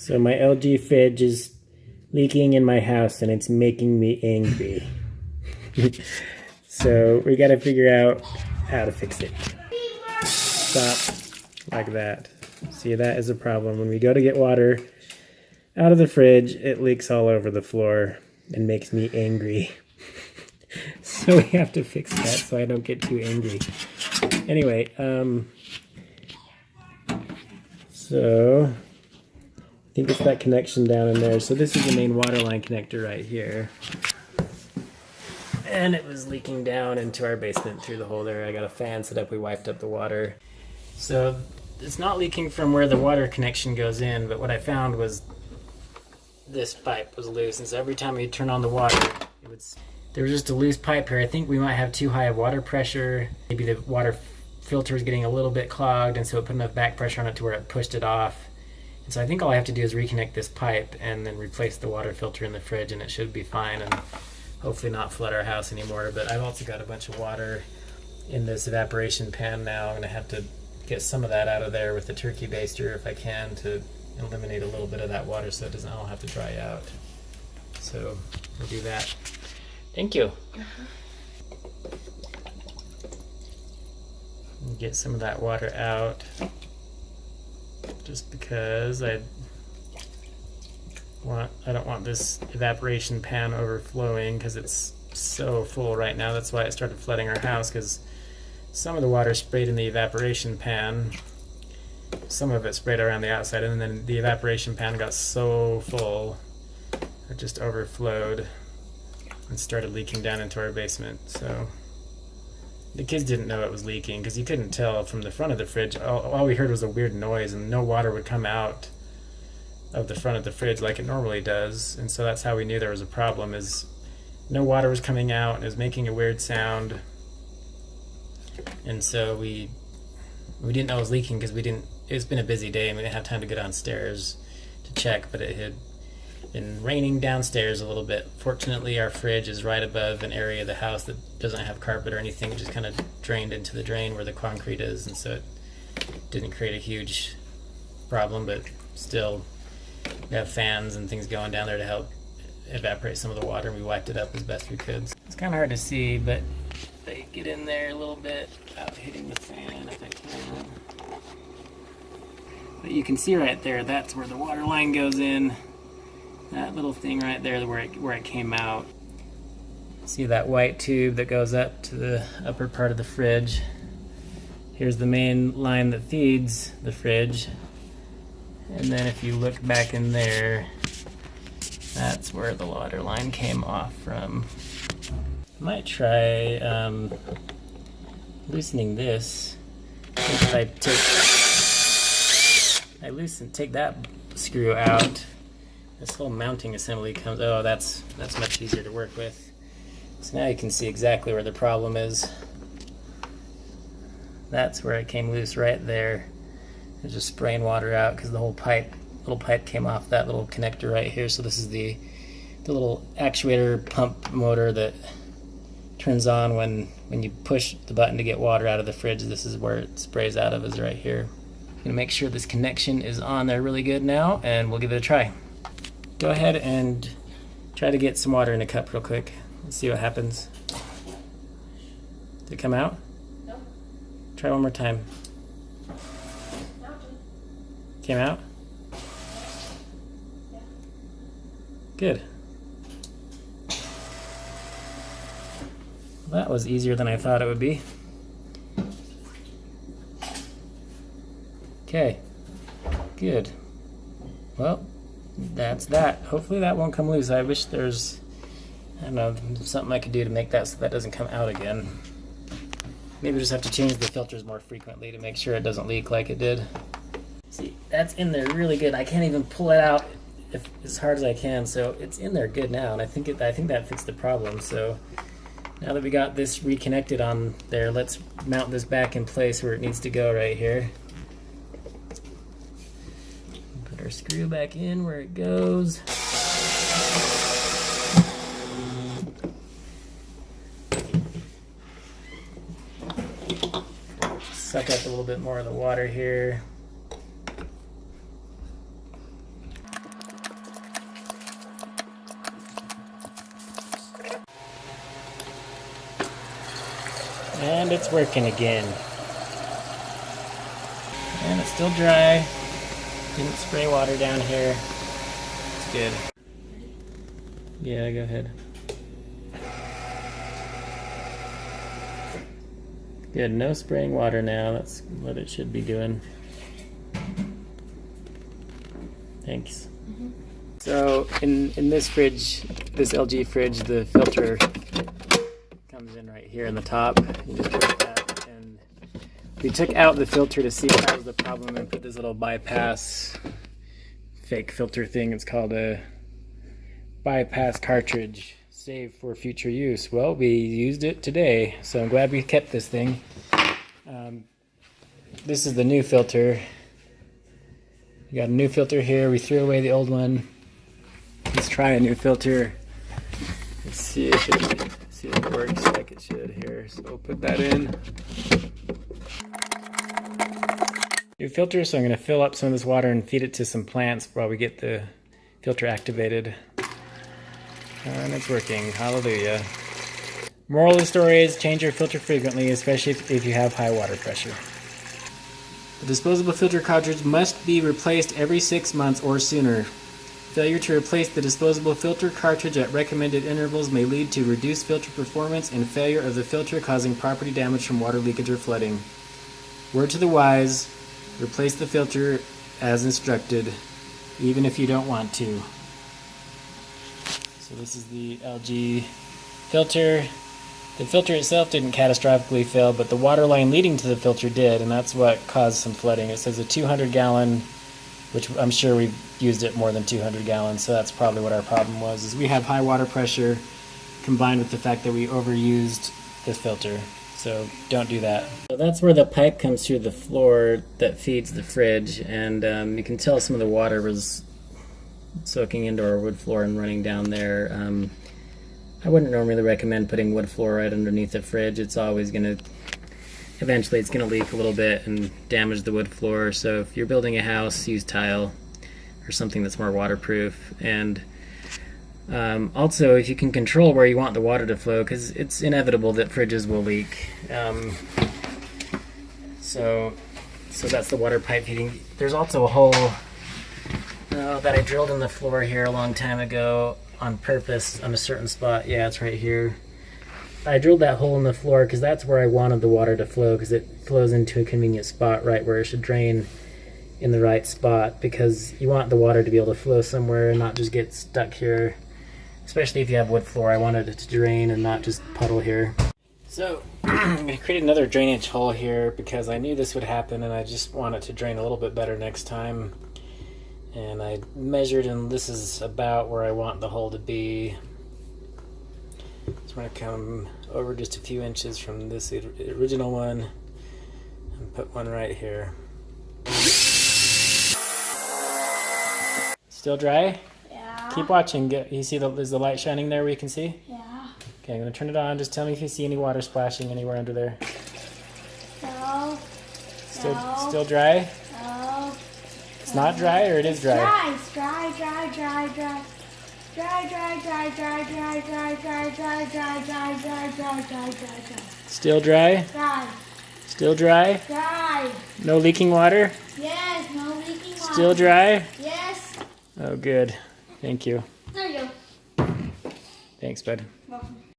So my LG fridge is leaking in my house and it's making me angry. So we gotta figure out how to fix it. Stop like that. See, that is a problem. When we go to get water out of the fridge, it leaks all over the floor and makes me angry. So we have to fix that so I don't get too angry. Anyway, so I think it's that connection down in there. So this is the main water line connector right here. And it was leaking down into our basement through the hole there. I got a fan set up, we wiped up the water. So it's not leaking from where the water connection goes in, but what I found was this pipe was loose. And so every time we turn on the water, there was just a loose pipe here. I think we might have too high of water pressure. Maybe the water filter is getting a little bit clogged, and so it put enough back pressure on it to where it pushed it off. And so I think all I have to do is reconnect this pipe and then replace the water filter in the fridge, and it should be fine and hopefully not flood our house anymore. But I've also got a bunch of water in this evaporation pan now. I'm going to have to get some of that out of there with the turkey baster if I can, to eliminate a little bit of that water so it doesn't all have to dry out. So we'll do that. Thank you. Get some of that water out, just because I don't want this evaporation pan overflowing, because it's so full right now. That's why it started flooding our house, because some of the water sprayed in the evaporation pan, some of it sprayed around the outside, and then the evaporation pan got so full it just overflowed and started leaking down into our basement. So the kids didn't know it was leaking because you couldn't tell from the front of the fridge. All we heard was a weird noise, and no water would come out of the front of the fridge like it normally does. And so that's how we knew there was a problem, is no water was coming out and it was making a weird sound. And so we didn't know it was leaking because it's been a busy day and we didn't have time to go downstairs to check, but it had been raining downstairs a little bit. Fortunately, our fridge is right above an area of the house that doesn't have carpet or anything. It just kind of drained into the drain where the concrete is, and so it didn't create a huge problem, but still we have fans and things going down there to help evaporate some of the water, and we wiped it up as best we could. It's kind of hard to see, but they get in there a little bit without hitting the fan if I can. But you can see right there, that's where the water line goes in. That little thing right there where it came out. See that white tube that goes up to the upper part of the fridge? Here's the main line that feeds the fridge. And then if you look back in there, that's where the water line came off from. I might try loosening this. If I take that screw out, this whole mounting assembly comes, oh, that's much easier to work with. So now you can see exactly where the problem is. That's where it came loose right there. It's just spraying water out because the whole little pipe came off that little connector right here. So this is the little actuator pump motor that turns on when you push the button to get water out of the fridge. This is where it sprays out of, is right here. I'm gonna make sure this connection is on there really good now, and we'll give it a try. Go ahead and try to get some water in a cup real quick. Let's see what happens. Did it come out? No. Try one more time. Came out? Yeah. Good. That was easier than I thought it would be. Okay. Good. Well, that's that. Hopefully that won't come loose. I wish there's, I don't know, something I could do to make that so that doesn't come out again. Maybe just have to change the filters more frequently to make sure it doesn't leak like it did. See, that's in there really good. I can't even pull it out as hard as I can, so it's in there good now, and I think that fixed the problem. So now that we got this reconnected on there, let's mount this back in place where it needs to go right here. Put our screw back in where it goes. Suck up a little bit more of the water here. And it's working again. And it's still dry. Didn't spray water down here. It's good. Yeah, go ahead. Good, no spraying water now. That's what it should be doing. Thanks. So in this fridge, this LG fridge, the filter comes in right here in the top. You just put that, and we took out the filter to see if that was the problem and put this little bypass fake filter thing. It's called a bypass cartridge, saved for future use. Well, we used it today, so I'm glad we kept this thing. This is the new filter. We got a new filter here. We threw away the old one. Let's try a new filter. Let's see if it works like it should here. So we'll put that in. New filter, so I'm going to fill up some of this water and feed it to some plants while we get the filter activated. And it's working. Hallelujah. Moral of the story is change your filter frequently, especially if you have high water pressure. The disposable filter cartridge must be replaced every 6 months or sooner. Failure to replace the disposable filter cartridge at recommended intervals may lead to reduced filter performance and failure of the filter, causing property damage from water leakage or flooding. Word to the wise, replace the filter as instructed, even if you don't want to. So this is the LG filter. The filter itself didn't catastrophically fail, but the water line leading to the filter did, and that's what caused some flooding. It says a 200-gallon, which I'm sure we've used it more than 200 gallons, so that's probably what our problem was, is we have high water pressure combined with the fact that we overused the filter. So don't do that. So that's where the pipe comes through the floor that feeds the fridge, and you can tell some of the water was soaking into our wood floor and running down there. I wouldn't normally recommend putting wood floor right underneath the fridge. It's always going to, eventually it's going to leak a little bit and damage the wood floor. So if you're building a house, use tile or something that's more waterproof. And also, if you can control where you want the water to flow, because it's inevitable that fridges will leak. So that's the water pipe feeding. There's also a hole that I drilled in the floor here a long time ago on purpose on a certain spot. Yeah, it's right here. I drilled that hole in the floor because that's where I wanted the water to flow, because it flows into a convenient spot right where it should drain in the right spot, because you want the water to be able to flow somewhere and not just get stuck here, especially if you have wood floor. I wanted it to drain and not just puddle here. So I'm going to create another drainage hole here because I knew this would happen and I just want it to drain a little bit better next time. And I measured, and this is about where I want the hole to be. So I'm going to come over just a few inches from this original one and put one right here. Still dry? Yeah. Keep watching. You see is the light shining there where you can see? Yeah. Okay, I'm going to turn it on. Just tell me if you see any water splashing anywhere under there. No. Still dry? No. It's not dry, or it is dry? Dry. It's dry. Still dry? Dry. Still dry? Dry. No leaking water? Yes. No leaking water. Still dry? Yes. Oh, good. Thank you. There you go. Thanks, bud. Welcome.